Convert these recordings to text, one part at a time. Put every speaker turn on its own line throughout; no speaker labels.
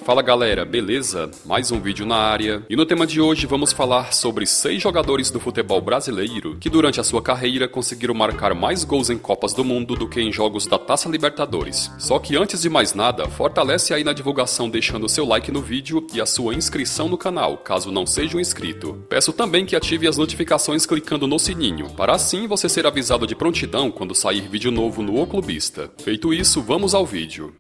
Fala galera, beleza? Mais um vídeo na área. E no tema de hoje vamos falar sobre 6 jogadores do futebol brasileiro que durante a sua carreira conseguiram marcar mais gols em Copas do Mundo do que em jogos da Taça Libertadores. Só que antes de mais nada, fortalece aí na divulgação deixando seu like no vídeo e a sua inscrição no canal, caso não seja um inscrito. Peço também que ative as notificações clicando no sininho, para assim você ser avisado de prontidão quando sair vídeo novo no O Clubista. Feito isso, vamos ao vídeo.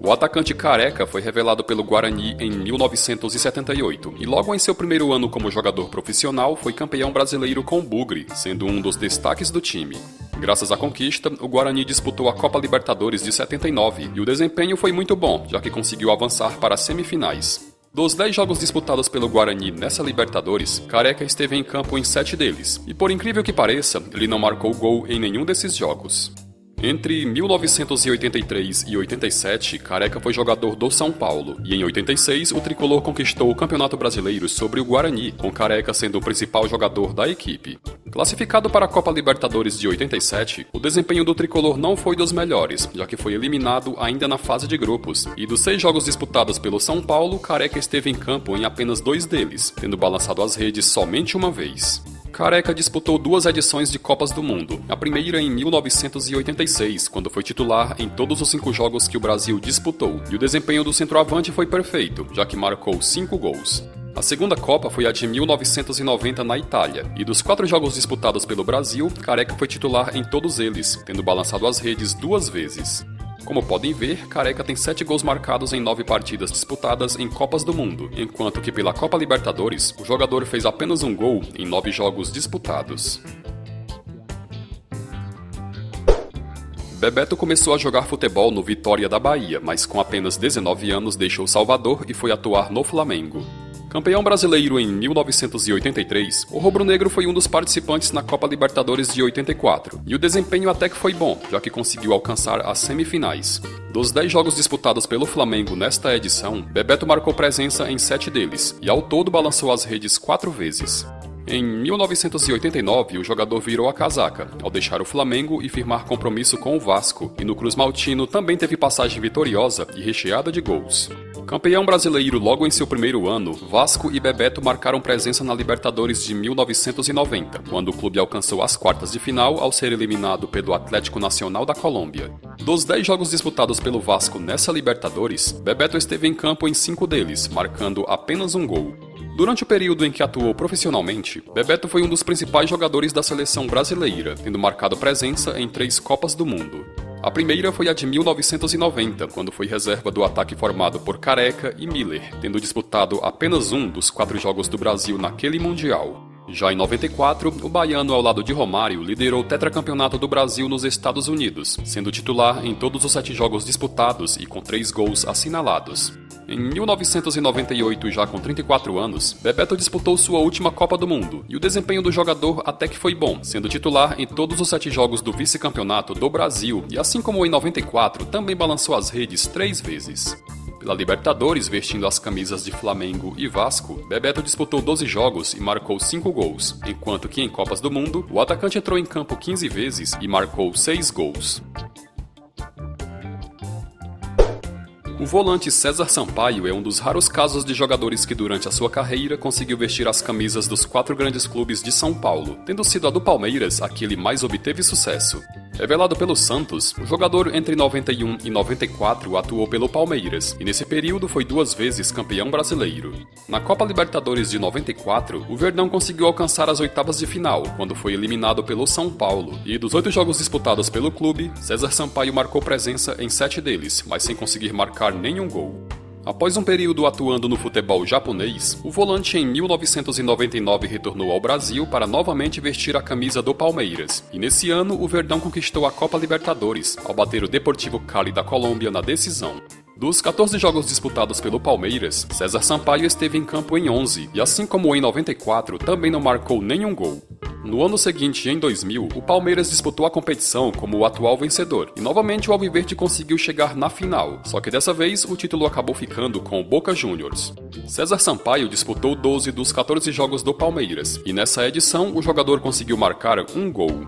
O atacante Careca foi revelado pelo Guarani em 1978 e logo em seu primeiro ano como jogador profissional foi campeão brasileiro com o Bugre, sendo um dos destaques do time. Graças à conquista, o Guarani disputou a Copa Libertadores de 79 e o desempenho foi muito bom, já que conseguiu avançar para as semifinais. Dos 10 jogos disputados pelo Guarani nessa Libertadores, Careca esteve em campo em 7 deles, e por incrível que pareça, ele não marcou gol em nenhum desses jogos. Entre 1983 e 87, Careca foi jogador do São Paulo, e em 86 o tricolor conquistou o Campeonato Brasileiro sobre o Guarani, com Careca sendo o principal jogador da equipe. Classificado para a Copa Libertadores de 87, o desempenho do tricolor não foi dos melhores, já que foi eliminado ainda na fase de grupos, e dos 6 jogos disputados pelo São Paulo, Careca esteve em campo em apenas 2 deles, tendo balançado as redes somente uma vez. Careca disputou 2 edições de Copas do Mundo, a primeira em 1986, quando foi titular em todos os 5 jogos que o Brasil disputou, e o desempenho do centroavante foi perfeito, já que marcou 5 gols. A segunda Copa foi a de 1990 na Itália, e dos 4 jogos disputados pelo Brasil, Careca foi titular em todos eles, tendo balançado as redes 2 vezes. Como podem ver, Careca tem 7 gols marcados em 9 partidas disputadas em Copas do Mundo, enquanto que pela Copa Libertadores, o jogador fez apenas um gol em 9 jogos disputados. Bebeto começou a jogar futebol no Vitória da Bahia, mas com apenas 19 anos deixou Salvador e foi atuar no Flamengo. Campeão brasileiro em 1983, o rubro-negro foi um dos participantes na Copa Libertadores de 84, e o desempenho até que foi bom, já que conseguiu alcançar as semifinais. Dos 10 jogos disputados pelo Flamengo nesta edição, Bebeto marcou presença em 7 deles, e ao todo balançou as redes 4 vezes. Em 1989, o jogador virou a casaca, ao deixar o Flamengo e firmar compromisso com o Vasco, e no Cruz Maltino também teve passagem vitoriosa e recheada de gols. Campeão brasileiro logo em seu primeiro ano, Vasco e Bebeto marcaram presença na Libertadores de 1990, quando o clube alcançou as quartas de final ao ser eliminado pelo Atlético Nacional da Colômbia. Dos 10 jogos disputados pelo Vasco nessa Libertadores, Bebeto esteve em campo em 5 deles, marcando apenas um gol. Durante o período em que atuou profissionalmente, Bebeto foi um dos principais jogadores da seleção brasileira, tendo marcado presença em 3 Copas do Mundo. A primeira foi a de 1990, quando foi reserva do ataque formado por Careca e Miller, tendo disputado apenas um dos 4 jogos do Brasil naquele Mundial. Já em 94, o baiano ao lado de Romário liderou o tetracampeonato do Brasil nos Estados Unidos, sendo titular em todos os 7 jogos disputados e com 3 gols assinalados. Em 1998, já com 34 anos, Bebeto disputou sua última Copa do Mundo, e o desempenho do jogador até que foi bom, sendo titular em todos os 7 jogos do vice-campeonato do Brasil, e assim como em 94, também balançou as redes 3 vezes. Pela Libertadores, vestindo as camisas de Flamengo e Vasco, Bebeto disputou 12 jogos e marcou 5 gols, enquanto que em Copas do Mundo, o atacante entrou em campo 15 vezes e marcou 6 gols. O volante César Sampaio é um dos raros casos de jogadores que durante a sua carreira conseguiu vestir as camisas dos 4 grandes clubes de São Paulo, tendo sido a do Palmeiras a que ele mais obteve sucesso. Revelado pelo Santos, o jogador entre 91 e 94 atuou pelo Palmeiras, e nesse período foi 2 vezes campeão brasileiro. Na Copa Libertadores de 94, o Verdão conseguiu alcançar as oitavas de final, quando foi eliminado pelo São Paulo, e dos 8 jogos disputados pelo clube, César Sampaio marcou presença em 7 deles, mas sem conseguir marcar nenhum gol. Após um período atuando no futebol japonês, o volante em 1999 retornou ao Brasil para novamente vestir a camisa do Palmeiras, e nesse ano o Verdão conquistou a Copa Libertadores, ao bater o Deportivo Cali da Colômbia na decisão. Dos 14 jogos disputados pelo Palmeiras, César Sampaio esteve em campo em 11, e assim como em 94, também não marcou nenhum gol. No ano seguinte, em 2000, o Palmeiras disputou a competição como o atual vencedor, e novamente o Alviverde conseguiu chegar na final, só que dessa vez o título acabou ficando com o Boca Juniors. César Sampaio disputou 12 dos 14 jogos do Palmeiras, e nessa edição o jogador conseguiu marcar um gol.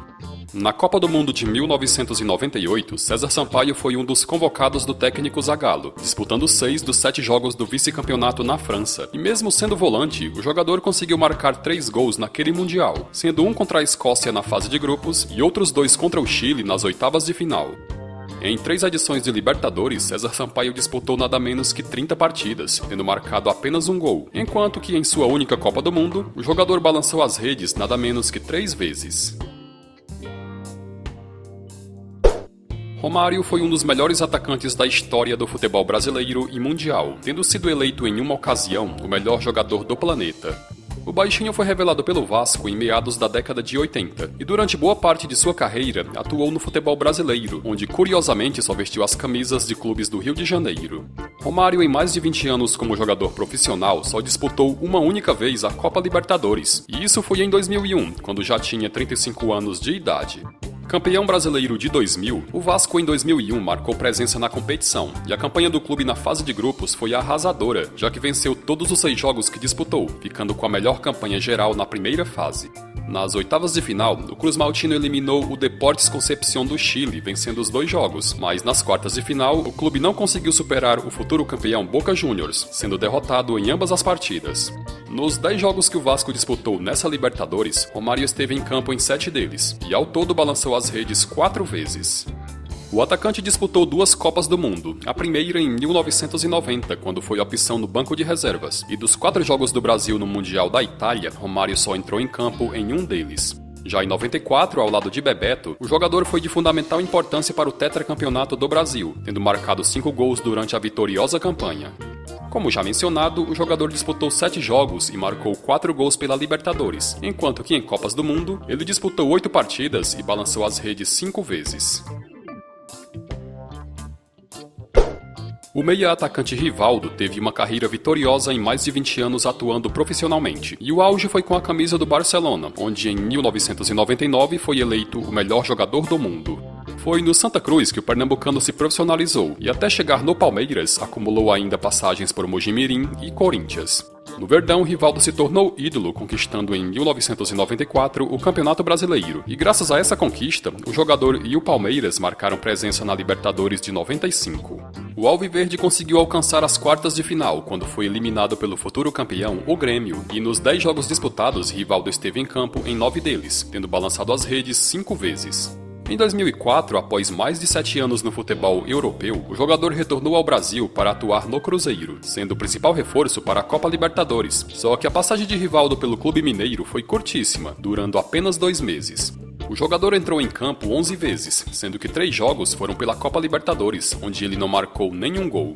Na Copa do Mundo de 1998, César Sampaio foi um dos convocados do técnico Zagallo, disputando 6 dos 7 jogos do vice-campeonato na França. E mesmo sendo volante, o jogador conseguiu marcar 3 gols naquele Mundial, sendo um contra a Escócia na fase de grupos e outros 2 contra o Chile nas oitavas de final. Em 3 edições de Libertadores, César Sampaio disputou nada menos que 30 partidas, tendo marcado apenas um gol, enquanto que em sua única Copa do Mundo, o jogador balançou as redes nada menos que 3 vezes. Romário foi um dos melhores atacantes da história do futebol brasileiro e mundial, tendo sido eleito em uma ocasião o melhor jogador do planeta. O baixinho foi revelado pelo Vasco em meados da década de 80 e durante boa parte de sua carreira atuou no futebol brasileiro, onde curiosamente só vestiu as camisas de clubes do Rio de Janeiro. Romário, em mais de 20 anos como jogador profissional, só disputou uma única vez a Copa Libertadores, e isso foi em 2001, quando já tinha 35 anos de idade. Campeão brasileiro de 2000, o Vasco em 2001 marcou presença na competição, e a campanha do clube na fase de grupos foi arrasadora, já que venceu todos os 6 jogos que disputou, ficando com a melhor campanha geral na primeira fase. Nas oitavas de final, o Cruz Maltino eliminou o Deportes Concepción do Chile, vencendo os 2 jogos, mas nas quartas de final, o clube não conseguiu superar o futuro campeão Boca Juniors, sendo derrotado em ambas as partidas. Nos 10 jogos que o Vasco disputou nessa Libertadores, Romário esteve em campo em 7 deles, e ao todo balançou as redes 4 vezes. O atacante disputou 2 Copas do Mundo, a primeira em 1990, quando foi opção no banco de reservas, e dos 4 jogos do Brasil no Mundial da Itália, Romário só entrou em campo em um deles. Já em 94, ao lado de Bebeto, o jogador foi de fundamental importância para o tetracampeonato do Brasil, tendo marcado 5 gols durante a vitoriosa campanha. Como já mencionado, o jogador disputou 7 jogos e marcou 4 gols pela Libertadores, enquanto que em Copas do Mundo, ele disputou 8 partidas e balançou as redes 5 vezes. O meia-atacante Rivaldo teve uma carreira vitoriosa em mais de 20 anos atuando profissionalmente, e o auge foi com a camisa do Barcelona, onde em 1999 foi eleito o melhor jogador do mundo. Foi no Santa Cruz que o pernambucano se profissionalizou, e até chegar no Palmeiras acumulou ainda passagens por Mojimirim e Corinthians. No Verdão, Rivaldo se tornou ídolo, conquistando em 1994 o Campeonato Brasileiro, e graças a essa conquista, o jogador e o Palmeiras marcaram presença na Libertadores de 95. O Alviverde conseguiu alcançar as quartas de final, quando foi eliminado pelo futuro campeão, o Grêmio, e nos 10 jogos disputados, Rivaldo esteve em campo em 9 deles, tendo balançado as redes 5 vezes. Em 2004, após mais de 7 anos no futebol europeu, o jogador retornou ao Brasil para atuar no Cruzeiro, sendo o principal reforço para a Copa Libertadores. Só que a passagem de Rivaldo pelo clube mineiro foi curtíssima, durando apenas 2 meses. O jogador entrou em campo 11 vezes, sendo que 3 jogos foram pela Copa Libertadores, onde ele não marcou nenhum gol.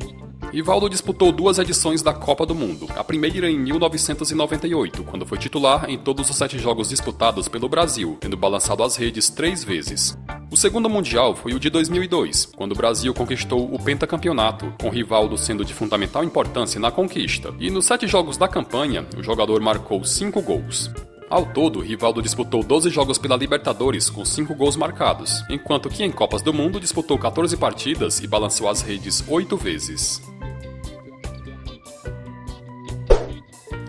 Rivaldo disputou 2 edições da Copa do Mundo, a primeira em 1998, quando foi titular em todos os 7 jogos disputados pelo Brasil, tendo balançado as redes 3 vezes. O segundo Mundial foi o de 2002, quando o Brasil conquistou o pentacampeonato, com Rivaldo sendo de fundamental importância na conquista, e nos 7 jogos da campanha, o jogador marcou 5 gols. Ao todo, Rivaldo disputou 12 jogos pela Libertadores com 5 gols marcados, enquanto que em Copas do Mundo disputou 14 partidas e balançou as redes 8 vezes.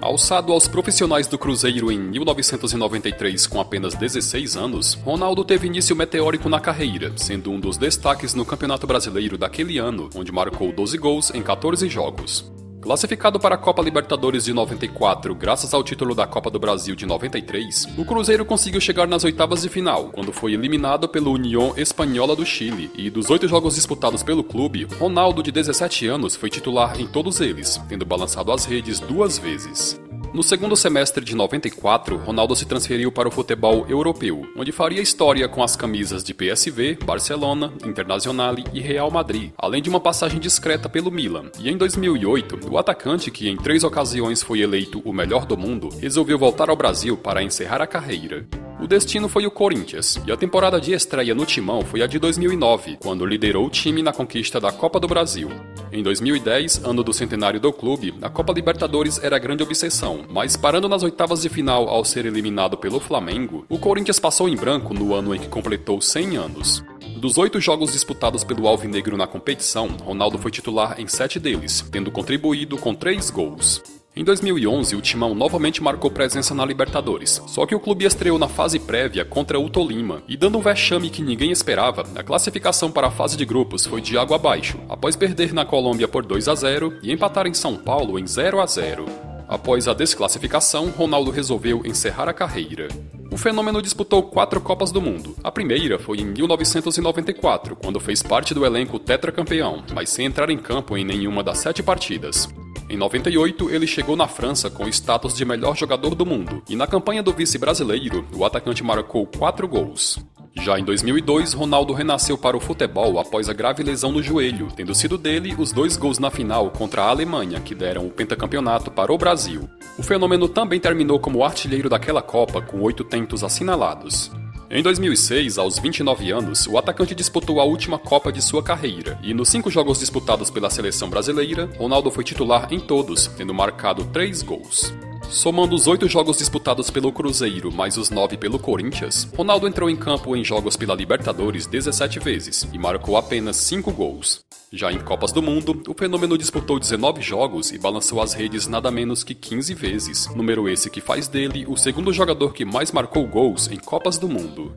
Alçado aos profissionais do Cruzeiro em 1993 com apenas 16 anos, Ronaldo teve início meteórico na carreira, sendo um dos destaques no Campeonato Brasileiro daquele ano, onde marcou 12 gols em 14 jogos. Classificado para a Copa Libertadores de 94 graças ao título da Copa do Brasil de 93, o Cruzeiro conseguiu chegar nas oitavas de final, quando foi eliminado pelo Unión Española do Chile, e dos 8 jogos disputados pelo clube, Ronaldo, de 17 anos, foi titular em todos eles, tendo balançado as redes 2 vezes. No segundo semestre de 94, Ronaldo se transferiu para o futebol europeu, onde faria história com as camisas de PSV, Barcelona, Internacional e Real Madrid, além de uma passagem discreta pelo Milan. E em 2008, o atacante, que em 3 ocasiões foi eleito o melhor do mundo, resolveu voltar ao Brasil para encerrar a carreira. O destino foi o Corinthians, e a temporada de estreia no timão foi a de 2009, quando liderou o time na conquista da Copa do Brasil. Em 2010, ano do centenário do clube, a Copa Libertadores era a grande obsessão, mas parando nas oitavas de final ao ser eliminado pelo Flamengo, o Corinthians passou em branco no ano em que completou 100 anos. Dos 8 jogos disputados pelo Alvinegro na competição, Ronaldo foi titular em 7 deles, tendo contribuído com 3 gols. Em 2011, o Timão novamente marcou presença na Libertadores, só que o clube estreou na fase prévia contra o Tolima, e dando um vexame que ninguém esperava, a classificação para a fase de grupos foi de água abaixo, após perder na Colômbia por 2-0 e empatar em São Paulo em 0-0. Após a desclassificação, Ronaldo resolveu encerrar a carreira. O fenômeno disputou 4 Copas do Mundo. A primeira foi em 1994, quando fez parte do elenco tetracampeão, mas sem entrar em campo em nenhuma das 7 partidas. Em 98, ele chegou na França com o status de melhor jogador do mundo, e na campanha do vice-brasileiro, o atacante marcou 4 gols. Já em 2002, Ronaldo renasceu para o futebol após a grave lesão no joelho, tendo sido dele os 2 gols na final contra a Alemanha, que deram o pentacampeonato para o Brasil. O fenômeno também terminou como artilheiro daquela Copa, com 8 tentos assinalados. Em 2006, aos 29 anos, o atacante disputou a última Copa de sua carreira, e nos 5 jogos disputados pela seleção brasileira, Ronaldo foi titular em todos, tendo marcado 3 gols. Somando os 8 jogos disputados pelo Cruzeiro mais os 9 pelo Corinthians, Ronaldo entrou em campo em jogos pela Libertadores 17 vezes e marcou apenas 5 gols. Já em Copas do Mundo, o fenômeno disputou 19 jogos e balançou as redes nada menos que 15 vezes, número esse que faz dele o segundo jogador que mais marcou gols em Copas do Mundo.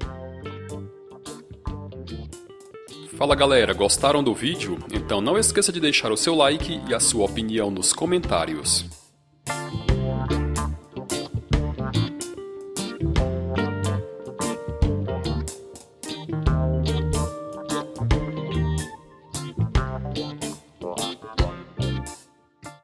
Fala galera, gostaram do vídeo? Então não esqueça de deixar o seu like e a sua opinião nos comentários.